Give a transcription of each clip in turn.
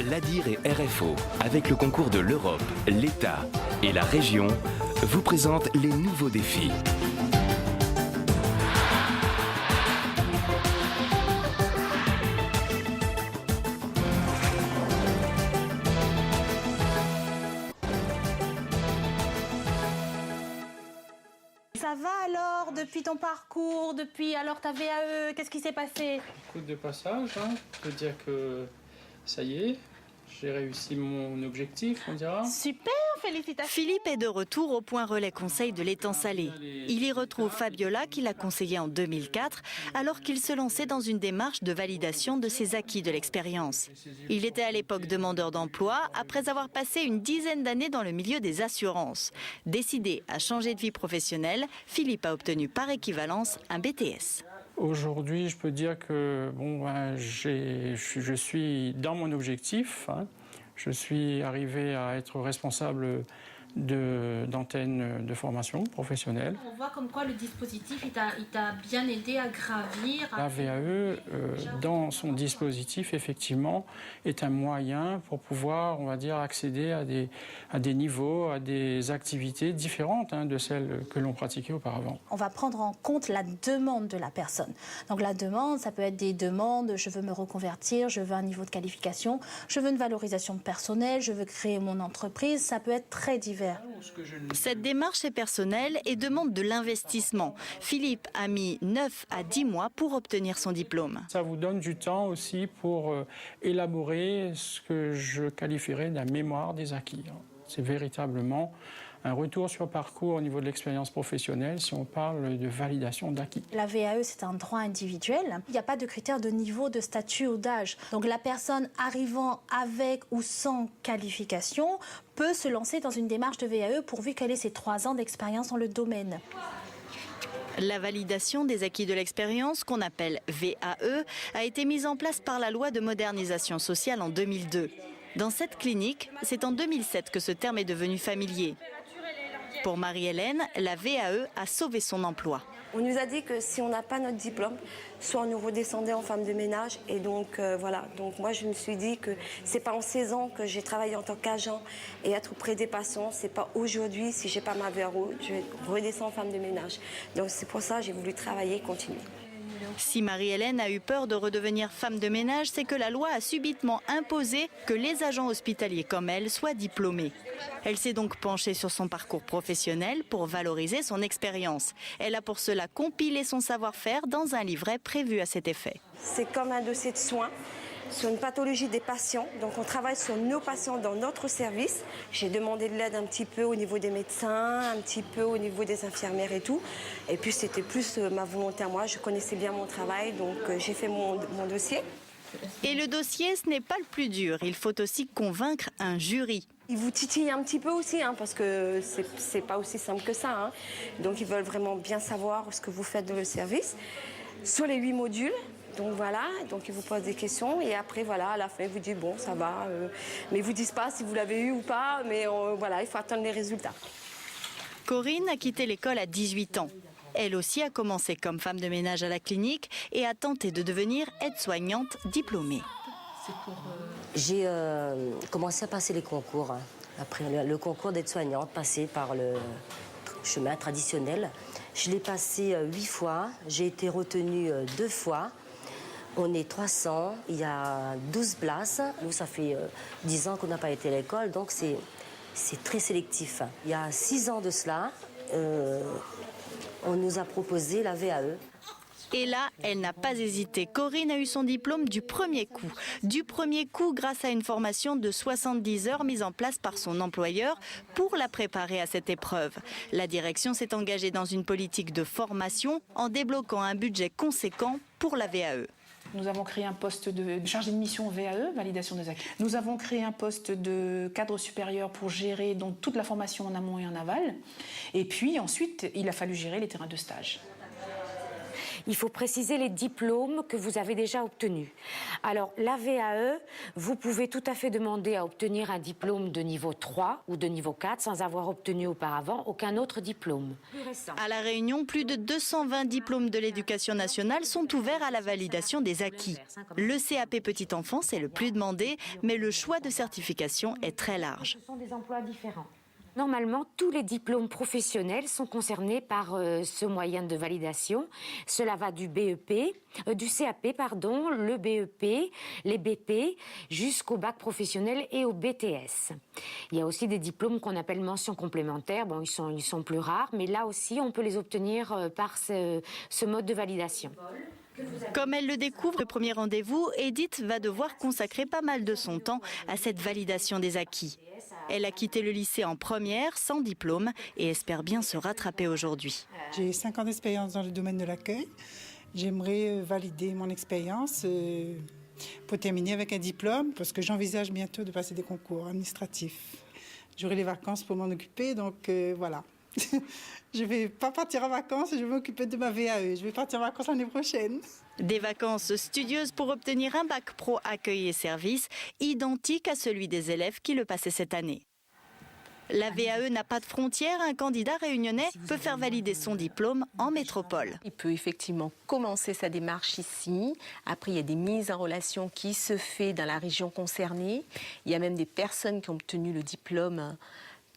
l'ADIR et RFO, avec le concours de l'Europe, l'État et la région, vous présentent les nouveaux défis. Ça va alors, depuis ton parcours, alors ta VAE, qu'est-ce qui s'est passé? Coup de passage, je peux dire que ça y est, j'ai réussi mon objectif, on dira. Super, félicitations. Philippe est de retour au point relais conseil de l'étang salé. Il y retrouve Fabiola qui l'a conseillé en 2004 alors qu'il se lançait dans une démarche de validation de ses acquis de l'expérience. Il était à l'époque demandeur d'emploi après avoir passé une dizaine d'années dans le milieu des assurances. Décidé à changer de vie professionnelle, Philippe a obtenu par équivalence un BTS. Aujourd'hui, je peux dire que je suis dans mon objectif. Je suis arrivé à être responsable d'antenne de formation professionnelle. On voit comme quoi le dispositif il t'a bien aidé à gravir. La VAE, dans son dispositif, effectivement, est un moyen pour pouvoir, on va dire, accéder à des niveaux, à des activités différentes de celles que l'on pratiquait auparavant. On va prendre en compte la demande de la personne. Donc la demande, ça peut être des demandes, je veux me reconvertir, je veux un niveau de qualification, je veux une valorisation personnelle, je veux créer mon entreprise, ça peut être très divers. Cette démarche est personnelle et demande de l'investissement. Philippe a mis 9 à 10 mois pour obtenir son diplôme. Ça vous donne du temps aussi pour élaborer ce que je qualifierais d'un mémoire des acquis. C'est véritablement un retour sur parcours au niveau de l'expérience professionnelle si on parle de validation d'acquis. La VAE, c'est un droit individuel. Il n'y a pas de critères de niveau, de statut ou d'âge. Donc la personne arrivant avec ou sans qualification peut se lancer dans une démarche de VAE pourvu qu'elle ait ses 3 ans d'expérience dans le domaine. La validation des acquis de l'expérience, qu'on appelle VAE, a été mise en place par la loi de modernisation sociale en 2002. Dans cette clinique, c'est en 2007 que ce terme est devenu familier. Pour Marie-Hélène, la VAE a sauvé son emploi. On nous a dit que si on n'a pas notre diplôme, soit on nous redescendait en femme de ménage. Et donc voilà, donc moi je me suis dit que c'est pas en 16 ans que j'ai travaillé en tant qu'agent et être auprès des patients. C'est pas aujourd'hui, si j'ai pas ma VAE, je vais redescendre en femme de ménage. Donc c'est pour ça que j'ai voulu travailler et continuer. Si Marie-Hélène a eu peur de redevenir femme de ménage, c'est que la loi a subitement imposé que les agents hospitaliers comme elle soient diplômés. Elle s'est donc penchée sur son parcours professionnel pour valoriser son expérience. Elle a pour cela compilé son savoir-faire dans un livret prévu à cet effet. C'est comme un dossier de soins sur une pathologie des patients. Donc on travaille sur nos patients dans notre service. J'ai demandé de l'aide un petit peu au niveau des médecins, un petit peu au niveau des infirmières et tout. Et puis c'était plus ma volonté à moi. Je connaissais bien mon travail, donc j'ai fait mon dossier. Et le dossier, ce n'est pas le plus dur. Il faut aussi convaincre un jury. Ils vous titillent un petit peu aussi, parce que c'est pas aussi simple que ça. Donc ils veulent vraiment bien savoir ce que vous faites dans le service. Sur les 8 modules, donc voilà, donc ils vous posent des questions et après voilà, à la fin ils vous disent bon ça va, mais ils vous disent pas si vous l'avez eu ou pas, mais voilà, il faut attendre les résultats. Corinne a quitté l'école à 18 ans. Elle aussi a commencé comme femme de ménage à la clinique et a tenté de devenir aide-soignante diplômée. J'ai commencé à passer les concours. Après le concours d'aide-soignante, passé par le chemin traditionnel. Je l'ai passé 8 fois, j'ai été retenue 2 fois. On est 300, il y a 12 places. Nous, ça fait 10 ans qu'on n'a pas été à l'école, donc c'est très sélectif. Il y a 6 ans de cela, on nous a proposé la VAE. Et là, elle n'a pas hésité. Corinne a eu son diplôme du premier coup. Du premier coup grâce à une formation de 70 heures mise en place par son employeur pour la préparer à cette épreuve. La direction s'est engagée dans une politique de formation en débloquant un budget conséquent pour la VAE. Nous avons créé un poste de chargé de mission VAE, validation des acquis. Nous avons créé un poste de cadre supérieur pour gérer donc toute la formation en amont et en aval. Et puis ensuite, il a fallu gérer les terrains de stage. il faut préciser les diplômes que vous avez déjà obtenus. Alors, la VAE, vous pouvez tout à fait demander à obtenir un diplôme de niveau 3 ou de niveau 4 sans avoir obtenu auparavant aucun autre diplôme. À La Réunion, plus de 220 diplômes de l'éducation nationale sont ouverts à la validation des acquis. Le CAP Petite Enfance est le plus demandé, mais le choix de certification est très large. Ce sont des emplois différents. Normalement, tous les diplômes professionnels sont concernés par ce moyen de validation. Cela va du BEP, du CAP, pardon, le BEP, les BP, jusqu'au bac professionnel et au BTS. Il y a aussi des diplômes qu'on appelle mentions complémentaires. Bon, ils sont plus rares, mais là aussi, on peut les obtenir par ce mode de validation. Comme elle le découvre au premier rendez-vous, Edith va devoir consacrer pas mal de son temps à cette validation des acquis. Elle a quitté le lycée en première, sans diplôme, et espère bien se rattraper aujourd'hui. J'ai 5 ans d'expérience dans le domaine de l'accueil. J'aimerais valider mon expérience pour terminer avec un diplôme, parce que j'envisage bientôt de passer des concours administratifs. J'aurai les vacances pour m'en occuper, donc voilà. Je ne vais pas partir en vacances, je vais m'occuper de ma VAE. Je vais partir en vacances l'année prochaine. Des vacances studieuses pour obtenir un bac pro accueil et services, identique à celui des élèves qui le passaient cette année. La VAE n'a pas de frontières, un candidat réunionnais peut faire valider son diplôme en métropole. Il peut effectivement commencer sa démarche ici. Après, il y a des mises en relation qui se font dans la région concernée. Il y a même des personnes qui ont obtenu le diplôme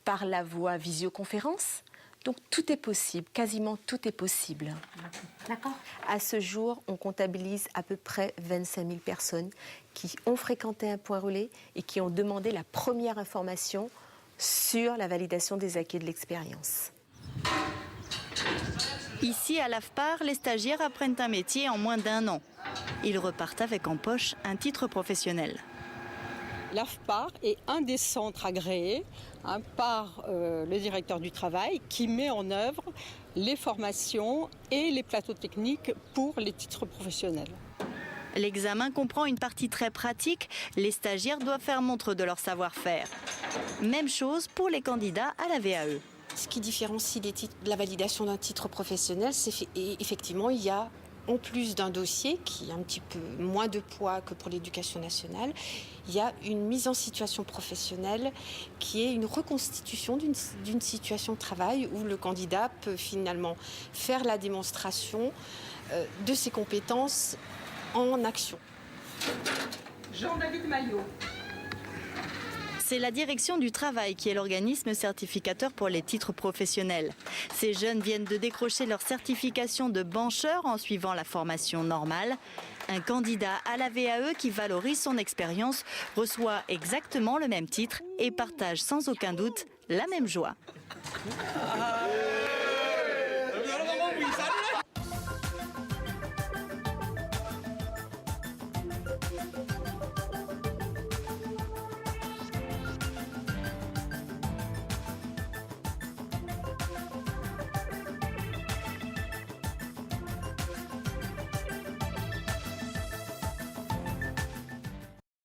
par la voie visioconférence. Donc tout est possible, quasiment tout est possible. D'accord. À ce jour, on comptabilise à peu près 25 000 personnes qui ont fréquenté un point relais et qui ont demandé la première information sur la validation des acquis de l'expérience. Ici, à l'AFPAR, les stagiaires apprennent un métier en moins d'1 an. Ils repartent avec en poche un titre professionnel. L'AFPAR est un des centres agréés par le directeur du travail qui met en œuvre les formations et les plateaux techniques pour les titres professionnels. L'examen comprend une partie très pratique. Les stagiaires doivent faire montre de leur savoir-faire. Même chose pour les candidats à la VAE. Ce qui différencie la validation d'un titre professionnel, c'est effectivement, il y a en plus d'un dossier qui a un petit peu moins de poids que pour l'éducation nationale, il y a une mise en situation professionnelle qui est une reconstitution d'une situation de travail où le candidat peut finalement faire la démonstration de ses compétences en action. Jean-David Maillot. C'est la direction du travail qui est l'organisme certificateur pour les titres professionnels. Ces jeunes viennent de décrocher leur certification de bancheur en suivant la formation normale. Un candidat à la VAE qui valorise son expérience reçoit exactement le même titre et partage sans aucun doute la même joie.